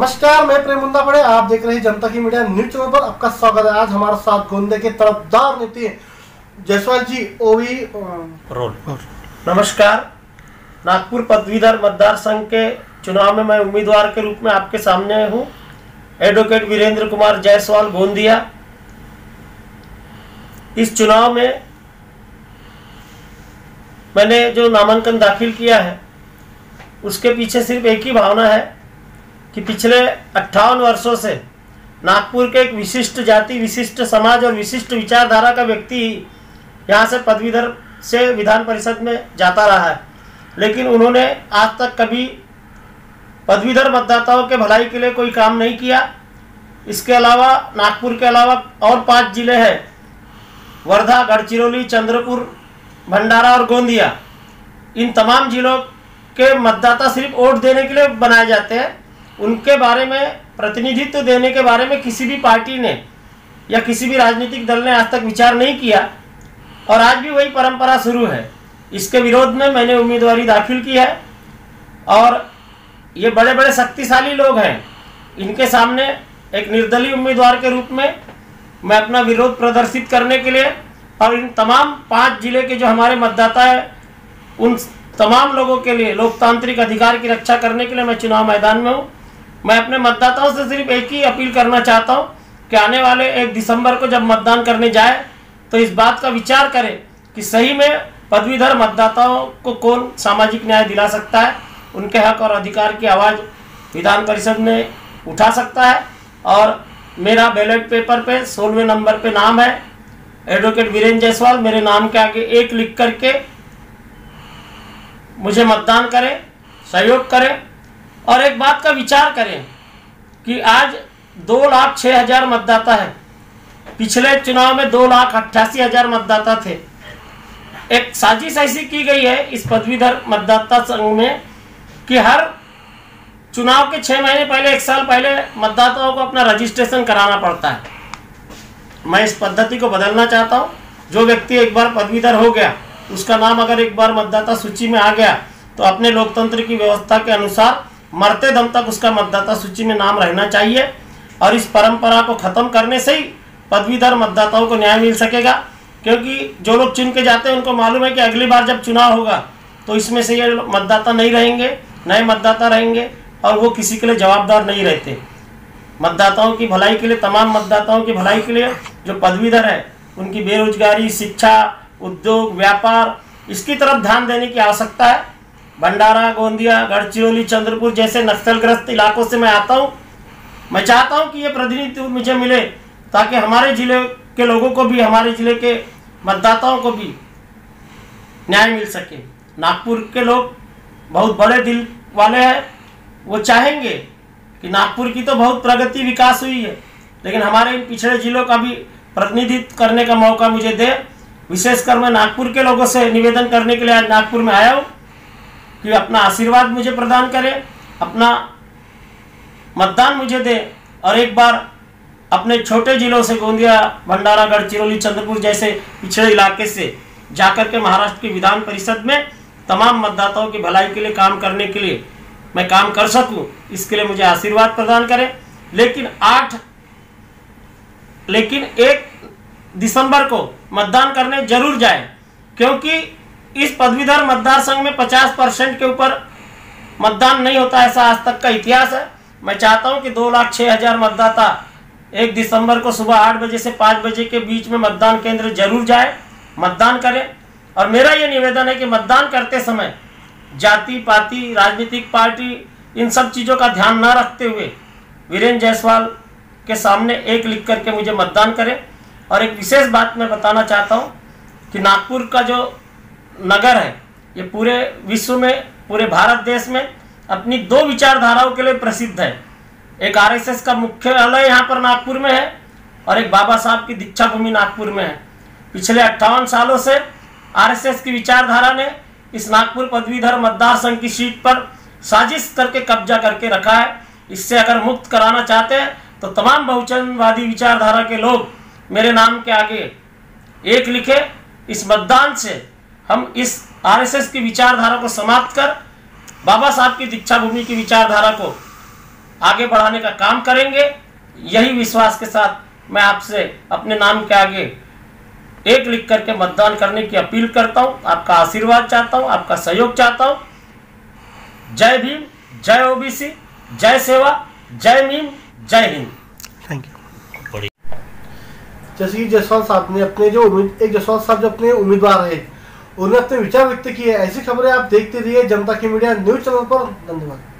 नमस्कार, मैं प्रेम मुंडा। आप देख रहे हैं जनता की मीडिया न्यूज चैनल पर। आपका स्वागत है। आज हमारे साथ गोंदे के तरफदार नेता जायसवाल जी ओवी रोल। नमस्कार। नागपुर पदवीधर मतदार संघ के चुनाव में मैं उम्मीदवार के रूप में आपके सामने हूं। एडवोकेट वीरेंद्र कुमार जायसवाल गोंदिया। इस चुनाव में मैंने जो नामांकन दाखिल किया है उसके पीछे सिर्फ एक ही भावना है कि पिछले 58 वर्षों से नागपुर के एक विशिष्ट जाति, विशिष्ट समाज और विशिष्ट विचारधारा का व्यक्ति यहाँ से पदवीधर से विधान परिषद में जाता रहा है, लेकिन उन्होंने आज तक कभी पदवीधर मतदाताओं के भलाई के लिए कोई काम नहीं किया। इसके अलावा नागपुर के अलावा और 5 जिले हैं, वर्धा, गढ़चिरौली, चंद्रपुर, भंडारा और गोंदिया। इन तमाम जिलों के मतदाता सिर्फ वोट देने के लिए बनाए जाते हैं। उनके बारे में, प्रतिनिधित्व देने के बारे में किसी भी पार्टी ने या किसी भी राजनीतिक दल ने आज तक विचार नहीं किया और आज भी वही परंपरा शुरू है। इसके विरोध में मैंने उम्मीदवारी दाखिल की है और ये बड़े बड़े शक्तिशाली लोग हैं, इनके सामने एक निर्दलीय उम्मीदवार के रूप में मैं अपना विरोध प्रदर्शित करने के लिए और इन तमाम 5 जिले के जो हमारे मतदाता हैं उन तमाम लोगों के लिए लोकतांत्रिक अधिकार की रक्षा करने के लिए मैं चुनाव मैदान में हूँ। मैं अपने मतदाताओं से सिर्फ एक ही अपील करना चाहता हूँ कि आने वाले 1 दिसंबर को जब मतदान करने जाए तो इस बात का विचार करें कि सही में पदवीधर मतदाताओं को कौन सामाजिक न्याय दिला सकता है, उनके हक और अधिकार की आवाज़ विधान परिषद में उठा सकता है। और मेरा बैलेट पेपर पे 16वें नंबर पे नाम है, एडवोकेट वीरेंद्र जायसवाल। मेरे नाम के आगे 1 लिख करके मुझे मतदान करें, सहयोग करें और एक बात का विचार करें कि आज 2,06,000 मतदाता है। पिछले चुनाव में 2,88,000 मतदाता थे। एक साजिश ऐसी की गई है इस पदवीधर मतदाता संघ में कि हर चुनाव के 6 महीने पहले, 1 साल पहले मतदाताओं को अपना रजिस्ट्रेशन कराना पड़ता है। मैं इस पद्धति को बदलना चाहता हूं। जो व्यक्ति एक बार पदवीधर हो गया, उसका नाम अगर एक बार मतदाता सूची में आ गया तो अपने लोकतंत्र की व्यवस्था के अनुसार मरते दम तक उसका मतदाता सूची में नाम रहना चाहिए और इस परंपरा को खत्म करने से ही पदवीधर मतदाताओं को न्याय मिल सकेगा। क्योंकि जो लोग चुन के जाते हैं उनको मालूम है कि अगली बार जब चुनाव होगा तो इसमें से ये मतदाता नहीं रहेंगे, नए मतदाता रहेंगे और वो किसी के लिए जवाबदार नहीं रहते। मतदाताओं की भलाई के लिए, तमाम मतदाताओं की भलाई के लिए जो पदवीधर है उनकी बेरोजगारी, शिक्षा, उद्योग, व्यापार, इसकी तरफ ध्यान देने की आवश्यकता है। भंडारा, गोंदिया, गढ़चिरौली, चंद्रपुर जैसे नक्सलग्रस्त इलाकों से मैं आता हूँ। मैं चाहता हूँ कि ये प्रतिनिधित्व मुझे मिले ताकि हमारे जिले के लोगों को भी, हमारे जिले के मतदाताओं को भी न्याय मिल सके। नागपुर के लोग बहुत बड़े दिल वाले हैं, वो चाहेंगे कि नागपुर की तो बहुत प्रगति, विकास हुई है, लेकिन हमारे इन पिछड़े जिलों का भी प्रतिनिधित्व करने का मौका मुझे दे। विशेषकर मैं नागपुर के लोगों से निवेदन करने के लिए आज नागपुर में आया हूँ कि अपना आशीर्वाद मुझे प्रदान करें, अपना मतदान मुझे दे और एक बार अपने छोटे जिलों से, गोंदिया, भंडारा, गढ़चिरौली, चंद्रपुर जैसे पिछड़े इलाके से जाकर के महाराष्ट्र की विधान परिषद में तमाम मतदाताओं की भलाई के लिए काम करने के लिए मैं काम कर सकूं, इसके लिए मुझे आशीर्वाद प्रदान करें। लेकिन 1 दिसंबर को मतदान करने जरूर जाए, क्योंकि इस पदवीधर मतदार संघ में 50% के ऊपर मतदान नहीं होता, ऐसा आज तक का इतिहास है। मैं चाहता हूं कि 2,06,000 मतदाता 1 दिसंबर को सुबह 8 बजे से 5 बजे के बीच में मतदान केंद्र जरूर जाए, मतदान करें। और मेरा ये निवेदन है कि मतदान करते समय जाति पाति, राजनीतिक पार्टी, इन सब चीज़ों का ध्यान न रखते हुए वीरेंद्र जायसवाल के सामने 1 लिख करके मुझे मतदान करें। और एक विशेष बात मैं बताना चाहता हूँ कि नागपुर का जो नगर है ये पूरे विश्व में, पूरे भारत देश में अपनी 2 विचारधाराओं के लिए प्रसिद्ध है। एक आरएसएस का मुख्यालय यहाँ पर नागपुर में है और एक बाबा साहब की दीक्षा भूमि नागपुर में है। पिछले 58 सालों से आरएसएस की विचारधारा ने इस नागपुर पदवीधर मतदार संघ की सीट पर साजिश करके कब्जा करके रखा है। इससे अगर मुक्त कराना चाहते हैं तो तमाम बहुजनवादी विचारधारा के लोग मेरे नाम के आगे 1 लिखे। इस मतदान से हम इस आरएसएस की विचारधारा को समाप्त कर बाबा साहब की दीक्षा भूमि की विचारधारा को आगे बढ़ाने का काम करेंगे। यही विश्वास के साथ मैं आपसे अपने नाम के आगे 1 लिख करके मतदान करने की अपील करता हूं। आपका आशीर्वाद चाहता हूं, आपका सहयोग चाहता हूं। जय भीम, जय ओबीसी, जय सेवा, जय मीम, जय हिंद। Thank you. जैसे कि जायसवाल साहब ने अपने जो जायसवाल साहब जो अपने उम्मीदवार है उन्होंने अपने विचार व्यक्त किए। ऐसी खबरें आप देखते रहिए जनता की मीडिया न्यूज चैनल पर। धन्यवाद।